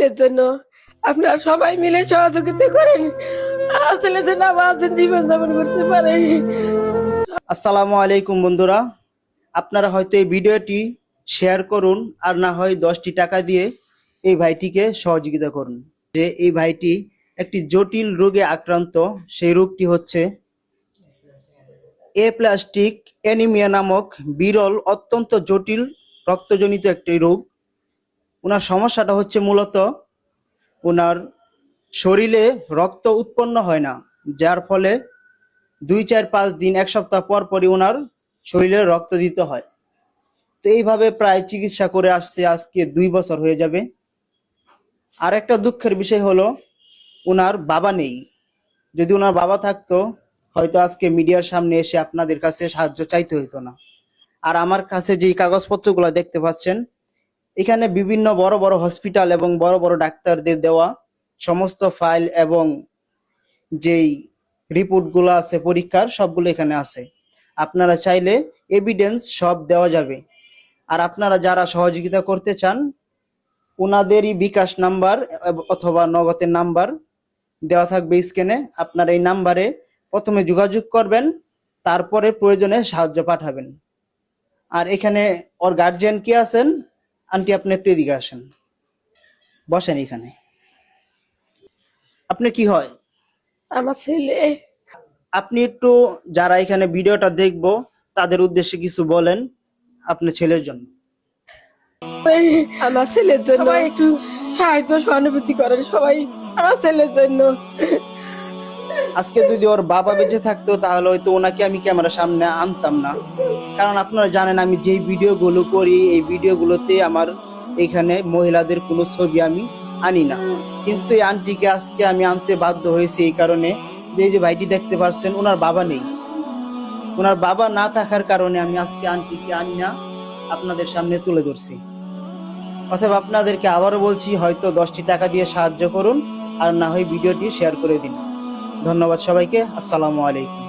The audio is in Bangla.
ছেলের জন্য আপনারা সবাই মিলে সহযোগিতা করেন, আমার ছেলের জন্য আমার জীবন যাপন করতে পারে। আসসালামু আলাইকুম বন্ধুরা, আপনারা হয়তো এই ভিডিওটি শেয়ার করুন আর না হয় 10টি টাকা দিয়ে এই ভাইটিকে সহযোগিতা করুন। যে এই ভাইটি একটি জটিল রোগে আক্রান্ত, সেই রোগটি হচ্ছে প্লাস্টিক অ্যানিমিয়া নামক বিরল অত্যন্ত জটিল রক্তজনিত একটি রোগ। ওনার সমস্যাটা হচ্ছে মূলত ওনার শরীরে রক্ত উৎপন্ন হয় না, যার ফলে 2, 4, 5 দিন 1 সপ্তাহ পর পরই ওনার শরীরে রক্ত দিতে হয়। তো এইভাবে প্রায় চিকিৎসা করে আসছে, আজকে 2 বছর হয়ে যাবে। আর একটা দুঃখের বিষয় হলো ওনার বাবা নেই। যদি ওনার বাবা থাকতো হয়তো আজকে মিডিয়ার সামনে এসে আপনাদের কাছে সাহায্য চাইতে হইতো না। আর আমার কাছে যেই কাগজপত্রগুলো দেখতে পাচ্ছেন, এখানে বিভিন্ন বড় বড় হসপিটাল এবং বড় বড় ডাক্তারদের দেওয়া সমস্ত ফাইল এবং যেই রিপোর্টগুলো আছে পরীক্ষার, সবগুলো এখানে আছে। আপনারা চাইলে এভিডেন্স সব দেওয়া যাবে। আর আপনারা যারা সহযোগিতা করতে চান, ওনাদেরই বিকাশ নাম্বার অথবা নগদের নাম্বার দেওয়া থাকবে স্ক্রিনে। আপনারা এই নাম্বারে প্রথমে যোগাযোগ করবেন, তারপরে প্রয়োজনে সাহায্য পাঠাবেন। আর এখানে ওর গার্জিয়ান কে আছেন? আন্টি, আপনি একটু এদিকে আসেন, বসেন এখানে। আপনি কি হয়? আমার ছেলে। আপনি একটু যারা এখানে ভিডিওটা দেখবো তাদের উদ্দেশ্যে কিছু বলেন আপনার ছেলের জন্য। আমার ছেলের জন্য একটু সাহায্য সহানুভূতি করেন সবাই, আমার ছেলের জন্য। আজকে যদি ওর বাবা বেঁচে থাকতো তাহলে হয়তো ওনাকে আমি ক্যামেরার সামনে আনতাম না, কারণ আপনারা জানেন আমি যেই ভিডিওগুলো করি এই ভিডিওগুলোতে আমার এখানে মহিলাদের কোনো ছবি আমি আনি না। কিন্তু এই আন্টিকে আজকে আমি আনতে বাধ্য হয়েছি এই কারণে যে এই যে ভাইটি দেখতে পাচ্ছেন, ওনার বাবা নেই। ওনার বাবা না থাকার কারণে আমি আজকে আন্টিকে আনি না, আপনাদের সামনে তুলে ধরছি। অথবা আপনাদেরকে আবারও বলছি, হয়তো 10টি টাকা দিয়ে সাহায্য করুন আর না হয় ভিডিওটি শেয়ার করে দিন। ধন্যবাদ সবাইকে। আসসালামু আলাইকুম।